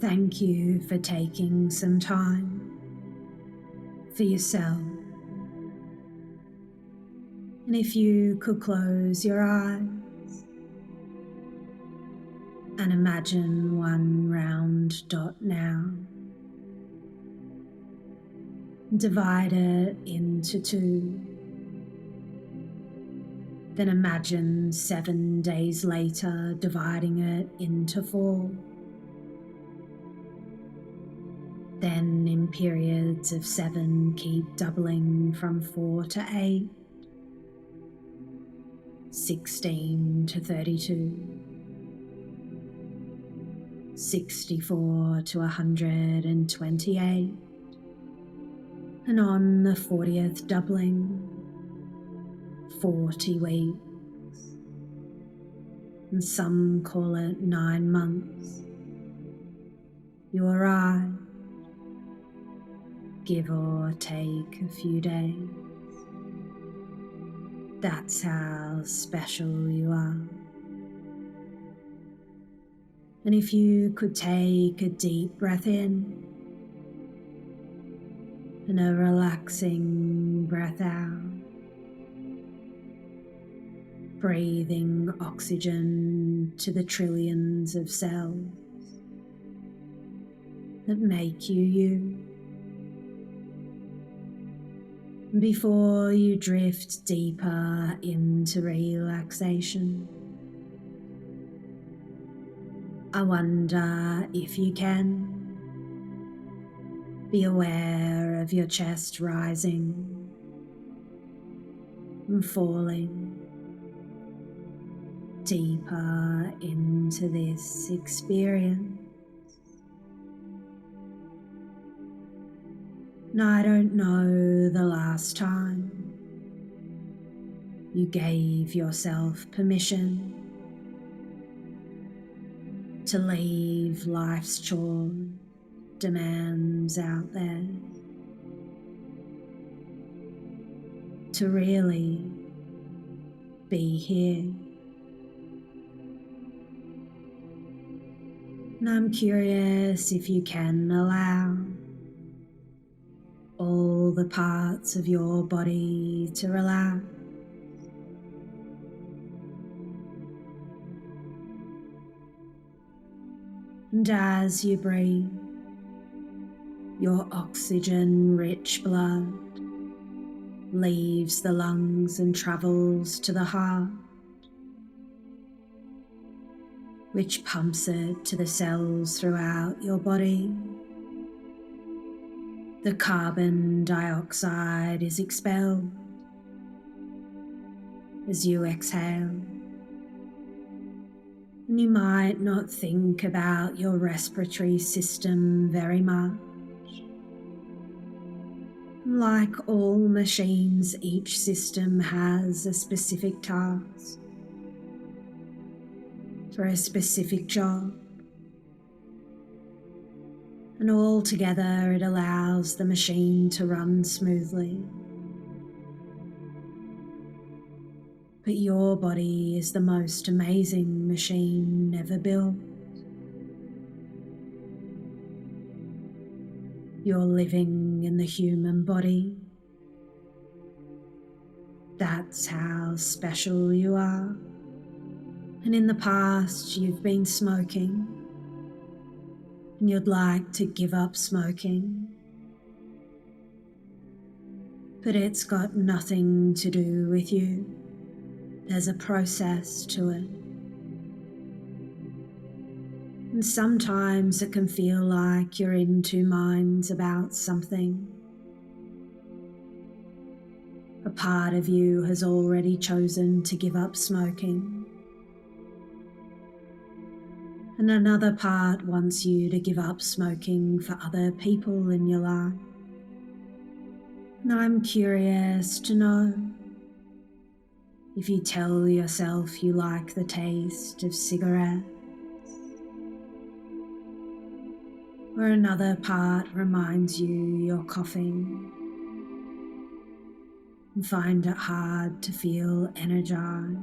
Thank you for taking some time for yourself. And if you could close your eyes and imagine one round dot now, divide it into two. Then imagine 7 days later dividing it into 4. Then in periods of 7, keep doubling from 4 to 8, 16 to 32, 64 to 128, and on the 40th doubling, 40 weeks, and some call it 9 months. You arrive, give or take a few days. That's how special you are. And if you could take a deep breath in and a relaxing breath out, breathing oxygen to the trillions of cells that make you you. Before you drift deeper into relaxation, I wonder if you can be aware of your chest rising and falling deeper into this experience. Now, I don't know the last time you gave yourself permission to leave life's chore demands out there, to really be here. And I'm curious if you can allow all the parts of your body to relax. And as you breathe, your oxygen-rich blood leaves the lungs and travels to the heart, which pumps it to the cells throughout your body. The carbon dioxide is expelled as you exhale. And you might not think about your respiratory system very much. Like all machines, each system has a specific task for a specific job. And all together it allows the machine to run smoothly. But your body is the most amazing machine ever built. You're living in the human body. That's how special you are. And in the past, you've been smoking, and you'd like to give up smoking. But it's got nothing to do with you. There's a process to it. And sometimes it can feel like you're in two minds about something. A part of you has already chosen to give up smoking, and another part wants you to give up smoking for other people in your life. And I'm curious to know if you tell yourself you like the taste of cigarettes, or another part reminds you you're coughing and find it hard to feel energized.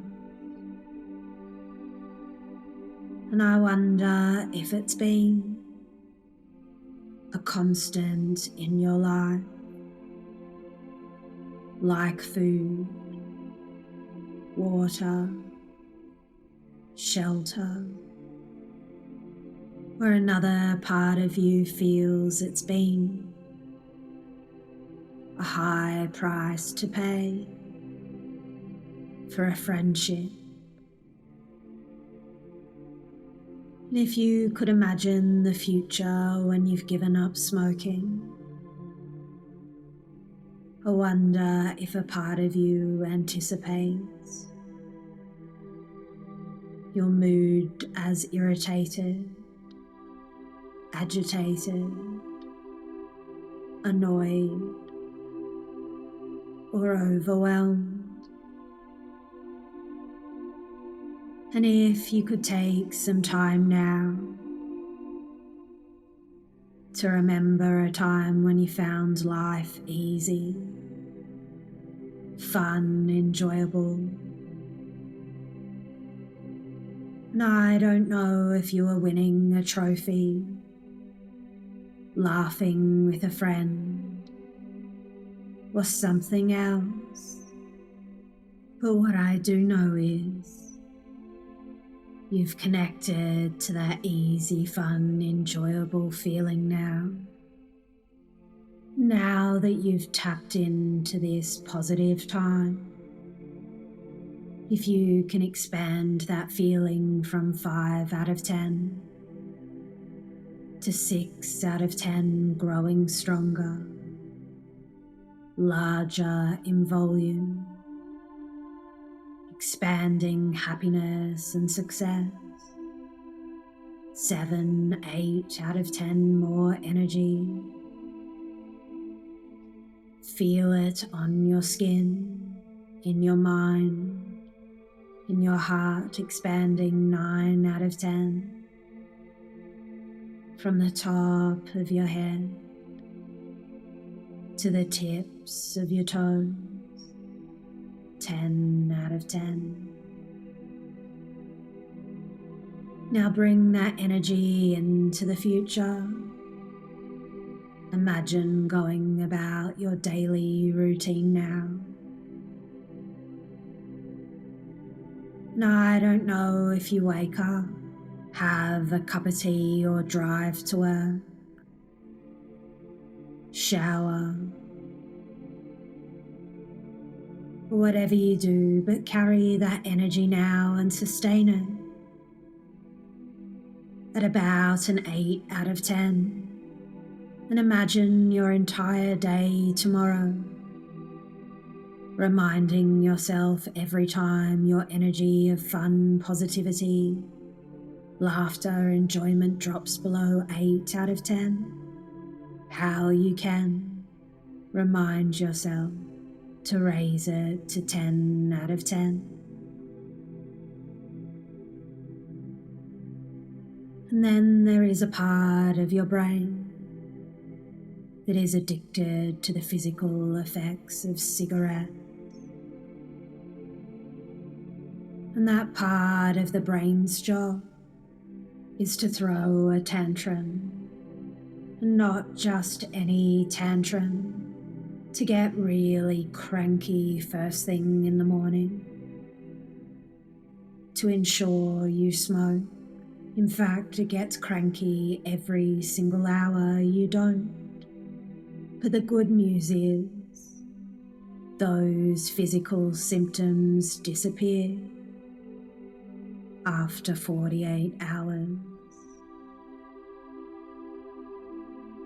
And I wonder if it's been a constant in your life, like food, water, shelter, or another part of you feels it's been a high price to pay for a friendship. And if you could imagine the future when you've given up smoking, I wonder if a part of you anticipates your mood as irritated, agitated, annoyed, or overwhelmed. And if you could take some time now to remember a time when you found life easy, fun, enjoyable. And I don't know if you were winning a trophy, laughing with a friend, or something else. But what I do know is you've connected to that easy, fun, enjoyable feeling now. Now that you've tapped into this positive time, if you can expand that feeling from 5 out of 10 to 6 out of 10, growing stronger, larger in volume, expanding happiness and success. 7, 8 out of 10, more energy. Feel it on your skin, in your mind, in your heart, expanding 9 out of 10. From the top of your head to the tips of your toes, 10 out of 10. Now bring that energy into the future. Imagine going about your daily routine now. Now, I don't know if you wake up, have a cup of tea or drive to work, shower, whatever you do, but carry that energy now and sustain it at about an 8 out of 10. And imagine your entire day tomorrow, reminding yourself every time your energy of fun, positivity, laughter, enjoyment drops below 8 out of 10, how you can remind yourself to raise it to 10 out of 10. And then there is a part of your brain that is addicted to the physical effects of cigarettes. And that part of the brain's job is to throw a tantrum, and not just any tantrum, to get really cranky first thing in the morning, to ensure you smoke. In fact, it gets cranky every single hour you don't. But the good news is, those physical symptoms disappear after 48 hours.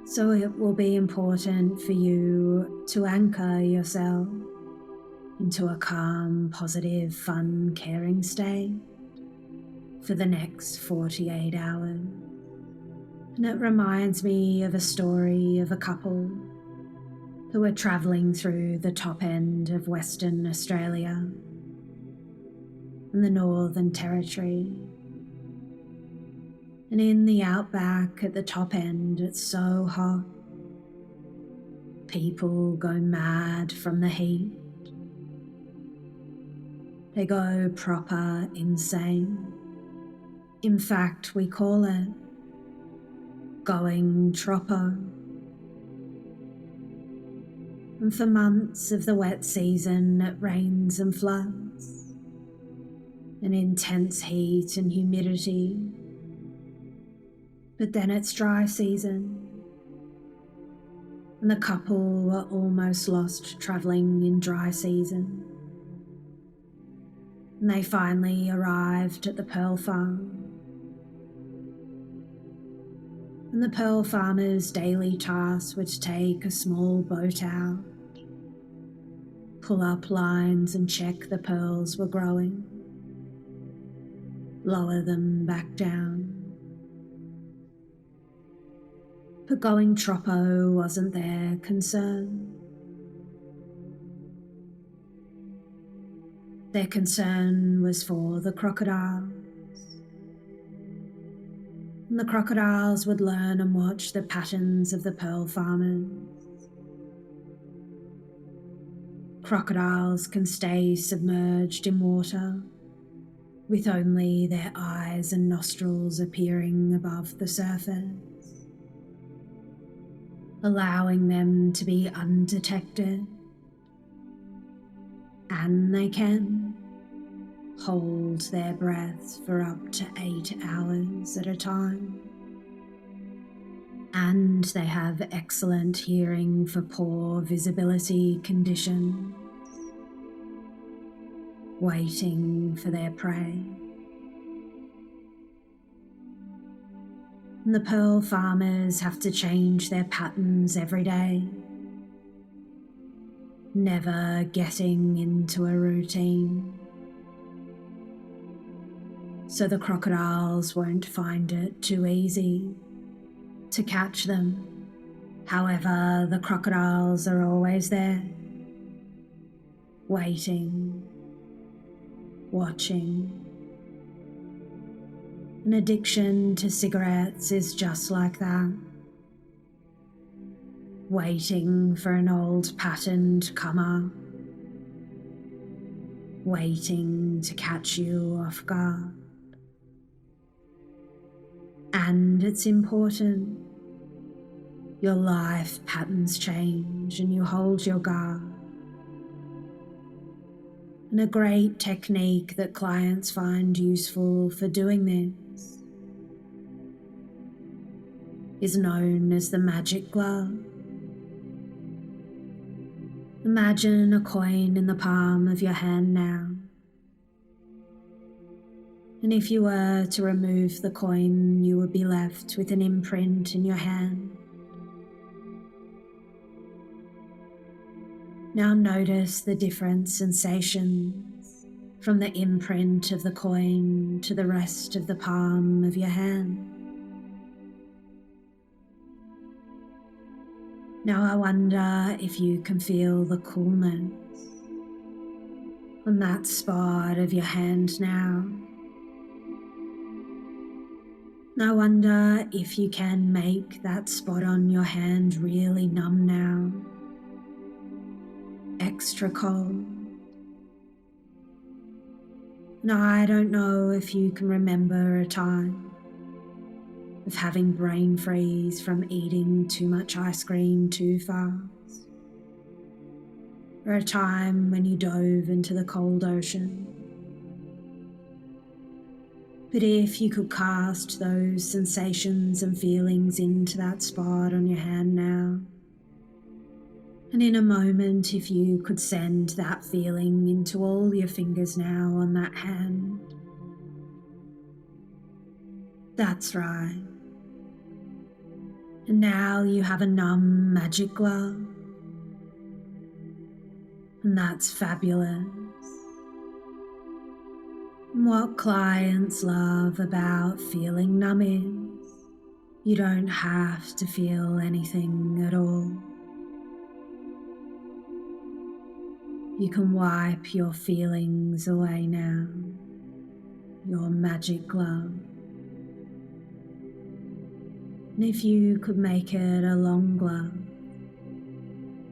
So it will be important for you to anchor yourself into a calm, positive, fun, caring state for the next 48 hours. And it reminds me of a story of a couple who were travelling through the top end of Western Australia and the Northern Territory. And in the outback at the top end, it's so hot. People go mad from the heat. They go proper insane. In fact, we call it going troppo. And for months of the wet season, it rains and floods, and intense heat and humidity. But then it's dry season, and the couple were almost lost travelling in dry season. And they finally arrived at the pearl farm. And the pearl farmer's daily task was to take a small boat out, pull up lines and check the pearls were growing, lower them back down. But going troppo wasn't their concern. Their concern was for the crocodiles. And the crocodiles would learn and watch the patterns of the pearl farmers. Crocodiles can stay submerged in water with only their eyes and nostrils appearing above the surface, allowing them to be undetected. And they can hold their breath for up to 8 hours at a time. And they have excellent hearing for poor visibility conditions, waiting for their prey. And the pearl farmers have to change their patterns every day, never getting into a routine. So the crocodiles won't find it too easy to catch them. However, the crocodiles are always there, waiting, watching. An addiction to cigarettes is just like that, waiting for an old pattern to come up, waiting to catch you off guard. And it's important. Your life patterns change and you hold your guard. And a great technique that clients find useful for doing this is known as the magic glove. Imagine a coin in the palm of your hand now. And if you were to remove the coin, you would be left with an imprint in your hand. Now notice the different sensations from the imprint of the coin to the rest of the palm of your hand. Now I wonder if you can feel the coolness on that spot of your hand now. I wonder if you can make that spot on your hand really numb now, extra cold. Now I don't know if you can remember a time of having brain freeze from eating too much ice cream too fast, or a time when you dove into the cold ocean. But if you could cast those sensations and feelings into that spot on your hand now, and in a moment, if you could send that feeling into all your fingers now on that hand. That's right. And now you have a numb magic glove. And that's fabulous. What clients love about feeling numb is you don't have to feel anything at all. You can wipe your feelings away now, your magic glove. And if you could make it a long glove,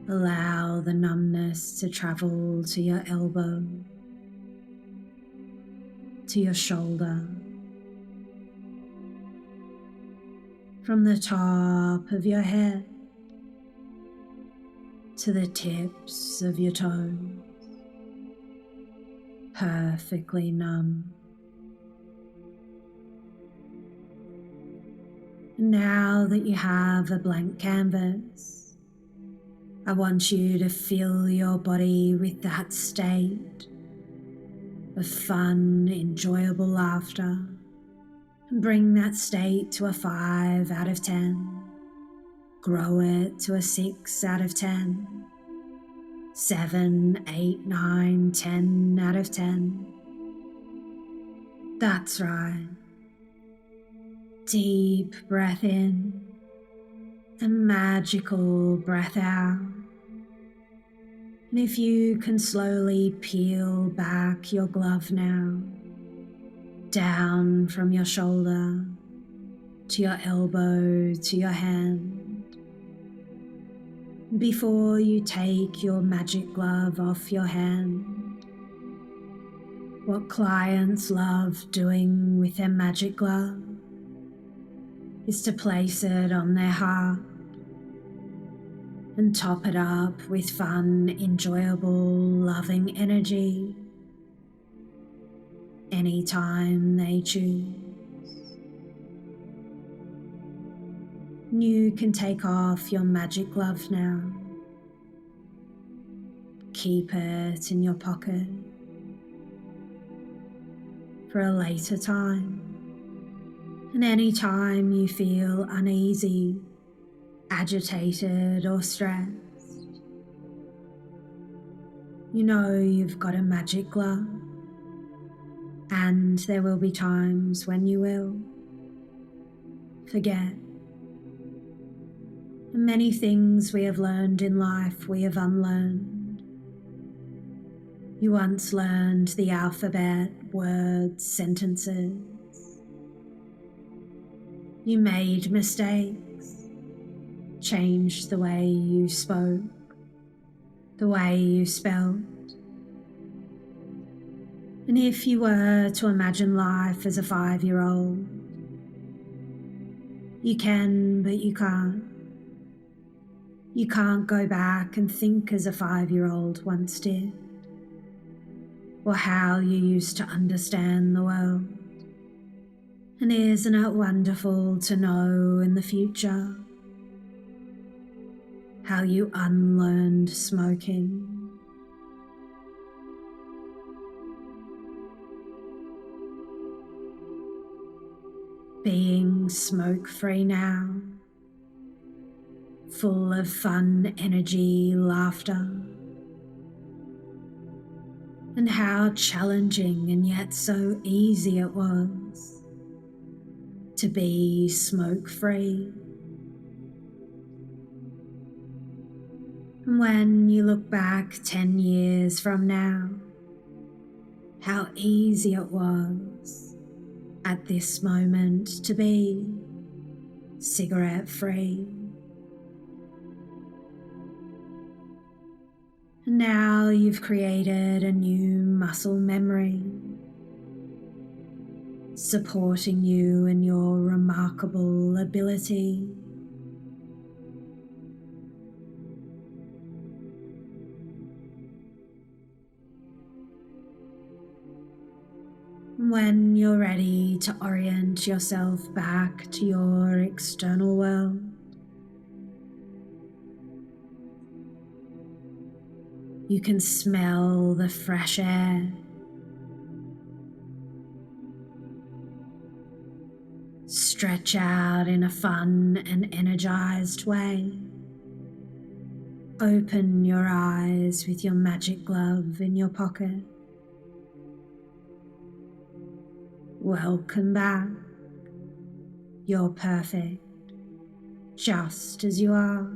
allow the numbness to travel to your elbow, to your shoulder, from the top of your head to the tips of your toes, perfectly numb. Now that you have a blank canvas, I want you to fill your body with that state of fun, enjoyable laughter, and bring that state to a 5 out of 10. Grow it to a 6 out of 10, 7, 8, 9, 10 out of 10. That's right. Deep breath in and magical breath out. And if you can slowly peel back your glove now, down from your shoulder to your elbow to your hand. Before you take your magic glove off your hand, what clients love doing with their magic glove is to place it on their heart and top it up with fun, enjoyable, loving energy anytime they choose. You can take off your magic glove now. Keep it in your pocket for a later time. And any time you feel uneasy, agitated or stressed, you know you've got a magic glove, and there will be times when you will forget. And many things we have learned in life we have unlearned. You once learned the alphabet, words, sentences. You made mistakes, changed the way you spoke, the way you spelled. And if you were to imagine life as a 5-year-old, you can, but you can't. You can't go back and think as a 5-year-old once did, or how you used to understand the world. And isn't it wonderful to know in the future how you unlearned smoking? Being smoke-free now, full of fun, energy, laughter, and how challenging and yet so easy it was to be smoke-free. And when you look back 10 years from now, how easy it was at this moment to be cigarette-free. And now you've created a new muscle memory, supporting you in your remarkable ability when you're ready to orient yourself back to your external world. You can smell the fresh air, stretch out in a fun and energized way. Open your eyes with your magic glove in your pocket. Welcome back. You're perfect, just as you are.